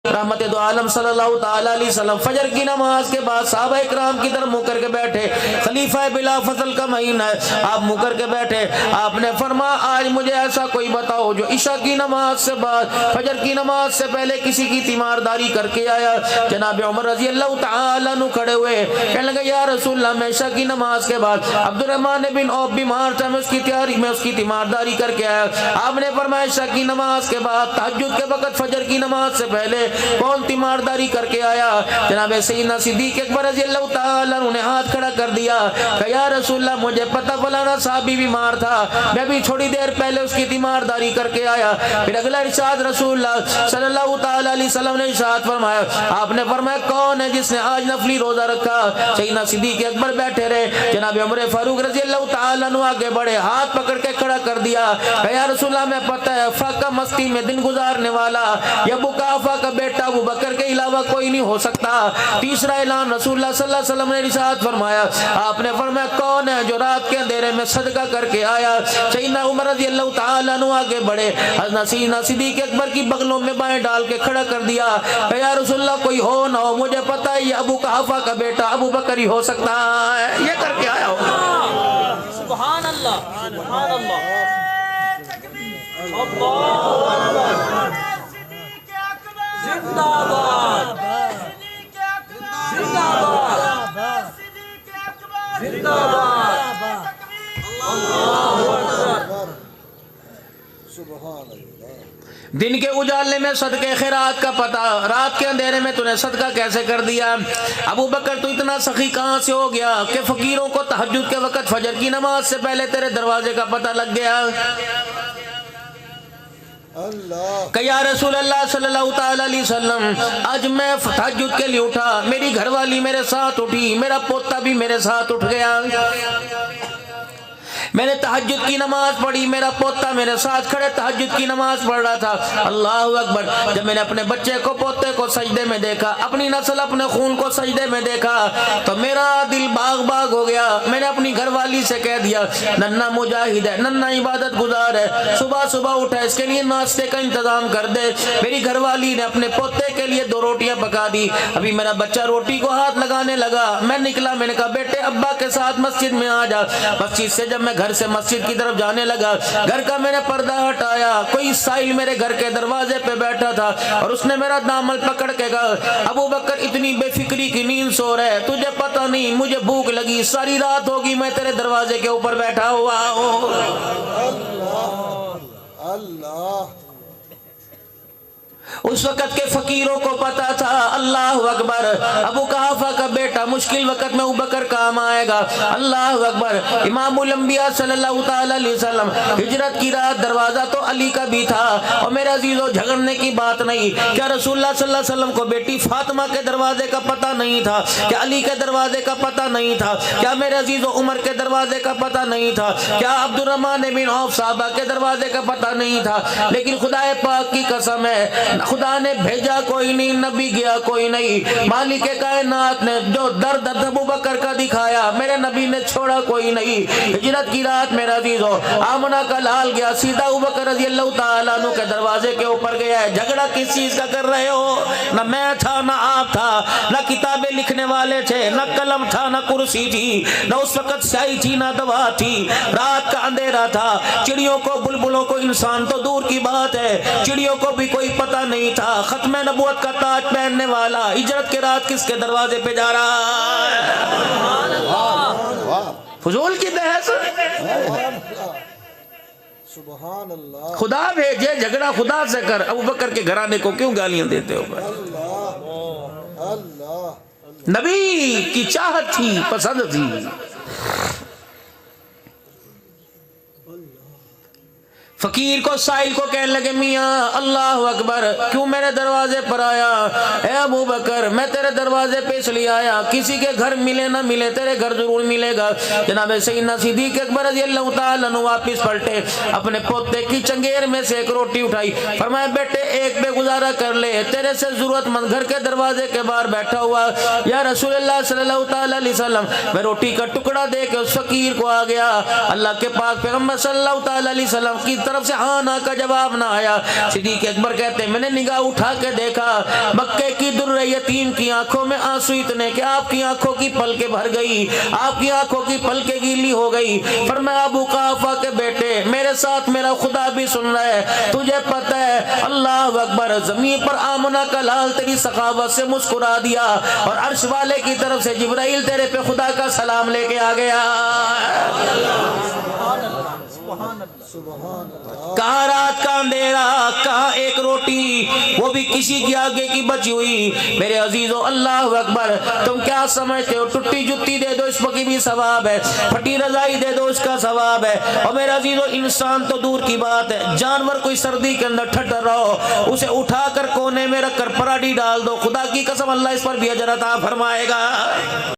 رحمت دو عالم صلی اللہ تعالی علیہ وسلم فجر کی نماز کے بعد صحابہ اکرام کی طرف منہ کر کے بیٹھے. خلیفہ بلا فضل کا مہینہ ہے, آپ منہ کر کے بیٹھے. آپ نے فرمایا آج مجھے ایسا کوئی بتاؤ جو عشاء کی نماز سے بعد فجر کی نماز سے پہلے کسی کی تیمارداری کر کے آیا. جناب عمر رضی اللہ تعالی عنہ کھڑے ہوئے, کہنے لگے یا رسول اللہ میں عشاء کی نماز کے بعد عبد الرحمن بن عوف بیمار تھا, میں اس کی تیاری میں اس کی تیمارداری کر کے آیا. آپ نے فرمایا عشاء کی نماز کے بعد تہجد کے وقت فجر کی نماز سے پہلے کون تیمارداری کر کے آیا؟ جناب سیدنا صدیق اکبر رضی اللہ تعالی عنہ نے ہاتھ کھڑا کر دیا کہ یا رسول اللہ مجھے پتہ فلانا صحابی بیمار تھا, میں بھی تھوڑی دیر پہلے اس کی تیمارداری کر کے آیا. پھر اگلا ارشاد رسول اللہ صلی اللہ تعالی علیہ وسلم نے ارشاد فرمایا, آپ نے فرمایا کون ہے جس نے آج نفلی روزہ رکھا؟ سیدنا صدیق اکبر بیٹھے رہے. جناب عمر فاروق رضی اللہ تعالی عنہ آگے بڑھے, ہاتھ پکڑ کے کھڑا کر دیا کہ یا رسول اللہ میں پتہ ہے فاقہ مستی میں دن گزارنے والا یا بکافہ کا بیٹا ابو بکر کے علاوہ کوئی نہیں ہو سکتا. تیسرا اعلان رسول اللہ صلی اللہ علیہ وسلم نے ارشاد فرمایا, آپ نے فرمایا کون ہے جو رات کے اندھیرے میں صدقہ کر کے آیا؟ سیدنا عمر رضی اللہ تعالی عنہ آگے بڑھے, حضرت سیدنا صدیق اکبر کی بغلوں میں بائیں ڈال کے کھڑا کر دیا کہ یا رسول اللہ کوئی ہو نہ ہو مجھے پتہ ہے یہ ابو قحافہ کا بیٹا ابو بکر ہی ہو سکتا ہے, یہ کر کے آیا ہو. سبحان اللہ, سبحان اللہ, زندہ باد, زندہ باد, زندہ باد, اللہ اکبر. سبحان اللہ. دن کے اجالے میں صدقے خیرات کا پتہ, رات کے اندھیرے میں تُونے صدقہ کیسے کر دیا؟ ابو بکر تو اتنا سخی کہاں سے ہو گیا کہ فقیروں کو تہجد کے وقت فجر کی نماز سے پہلے تیرے دروازے کا پتہ لگ گیا کہ یا رسول اللہ صلی اللہ تعالی علیہ وسلم آج میں تہجد کے لیے اٹھا, میری گھر والی میرے ساتھ اٹھی, میرا پوتا بھی میرے ساتھ اٹھ گیا, میں نے تہجد کی نماز پڑھی, میرا پوتا میرے ساتھ کھڑے تہجد کی نماز پڑھ رہا تھا. اللہ اکبر. جب میں نے اپنے بچے کو پوتے کو سجدے میں دیکھا, اپنی نسل اپنے خون کو سجدے میں دیکھا تو میرا دل باغ باغ ہو گیا. میں نے اپنی گھر والی سے کہہ دیا ننھا مجاہد ہے, ننھا عبادت گزار ہے, صبح صبح اٹھا اس کے لیے ناشتے کا انتظام کر دے. میری گھر والی نے اپنے پوتے کے لیے 2 روٹیاں پکا دی. ابھی میرا بچہ روٹی کو ہاتھ لگانے لگا, میں نکلا, میں نے کہا بیٹے ابا کے ساتھ مسجد میں آ جا. مسجد سے جب میں گھر سے مسجد کی طرف جانے لگا, گھر کا میں نے پردہ ہٹایا, کوئی سائل میرے گھر کے دروازے پہ بیٹھا تھا اور اس نے میرا دامن پکڑ کے کہا ابو بکر اتنی بے فکری کی نیند سو رہے, تجھے پتہ نہیں مجھے بھوک لگی, ساری رات ہوگی میں تیرے دروازے کے اوپر بیٹھا ہوا ہوں. اللہ اللہ. اس وقت کے فقیروں کو پتا تھا اللہ اکبر ابو قحافہ کا بیٹا مشکل وقت میں ابو بکر کام آئے گا. اللہ اکبر. امام الانبیاء صلی اللہ تعالی علیہ وسلم ہجرت کی رات دروازہ تو علی کا بھی تھا, اور میرے عزیزو جھگڑنے کی بات نہیں. کیا رسول اللہ صلی اللہ علیہ وسلم کو بیٹی فاطمہ کے دروازے کا پتہ نہیں تھا؟ کیا علی کے دروازے کا پتہ نہیں تھا؟ کیا میرے عزیزو عمر کے دروازے کا پتہ نہیں تھا؟ کیا عبد الرحمن بن عوف صحابہ کے دروازے کا پتہ نہیں تھا؟ لیکن خدا پاک کی قسم ہے خدا نے بھیجا کوئی نہیں, نبی گیا کوئی نہیں. مالک کائنات نے جو درد ابو بکر کا دکھایا میرے نبی نے چھوڑا کوئی نہیں. ہجرت کی رات میرا عزیزو آمنہ کا لال گیا سیدھا ابو بکر رضی اللہ تعالیٰ عنہ کے دروازے کے اوپر گیا ہے. جھگڑا کس چیز کا کر رہے ہو؟ نہ میں تھا نہ آپ تھا, نہ کتابیں لکھنے والے تھے, نہ قلم تھا, نہ کرسی تھی, نہ اس وقت سیاہی تھی, نہ دوا تھی. رات کا اندھیرا تھا, چڑیوں کو بلبلوں کو انسان تو دور کی بات ہے, چڑیوں کو بھی کوئی پتہ نہیں تھا. ختم نبوت کا تاج پہننے والا ہجرت کے رات کس کے دروازے پہ جا رہا ہے؟ فضول کی بحث. سبحان اللہ. خدا بھیجے جھگڑا خدا سے کر, ابو بکر کے گھرانے کو کیوں گالیاں دیتے ہو؟ اللہ اللہ. نبی کی چاہت تھی, پسند تھی. فقیر کو سائل کو کہنے لگے میاں اللہ اکبر کیوں میرے دروازے پر آیا؟ اے ابو بکر میں تیرے دروازے پہ اس لیے آیا, کسی کے گھر ملے نہ ملے تیرے گھر ضرور ملے گا. جناب سیدنا صدیق اکبر رضی اللہ تعالیٰ عنہ واپس پلٹے, اپنے پوتے کی چنگیر میں سے ایک روٹی اٹھائی, فرمایا بیٹے ایک بے گزارا کر لے, تیرے سے ضرورت مند گھر کے دروازے کے باہر بیٹھا ہوا. یا رسول اللہ صلی اللہ تعالیٰ علیہ وسلم میں روٹی کا ٹکڑا دے کے اس فقیر کو آ گیا. اللہ کے پاک پیغمبر صلی اللہ تعالیٰ علیہ وسلم کی طرف طرف سے ہاں نہ کا جواب نہ آیا۔ صدیق اکبر کہتے ہیں میں نے نگاہ اٹھا کے دیکھا، مکے کی در یتیم کی آنکھوں میں آنسو اتنے کہ آپ کی آنکھوں کی پلکیں بھر گئی، آپ کی آنکھوں کی پلکیں گیلی ہو گئی۔ فرمایا ابو قحافہ کے بیٹے میرے ساتھ میرا خدا بھی سن رہا ہے، تجھے پتہ ہے اللہ اکبر، زمین پر آمنہ کا لال تیری سخاوت سے مسکرا دیا، اور عرش والے کی طرف سے جبرائیل تیرے پہ خدا کا سلام لے کے آ گیا۔ کہاں رات کا اندھیرا، کہاں ایک روٹی، وہ بھی کسی کی آگے کی بچی ہوئی۔ میرے عزیزو اللہ اکبر، تم کیا سمجھتے ہو ٹوٹی جتی دے دو اس کی بھی ثواب ہے، پھٹی رضائی دے دو اس کا ثواب ہے۔ اور میرے عزیزو انسان تو دور کی بات ہے، جانور کوئی سردی کے اندر ٹھٹر رہو، اسے اٹھا کر کونے میں رکھ کر پراٹھی ڈال دو، خدا کی قسم اللہ اس پر بھی اجر عطا فرمائے گا۔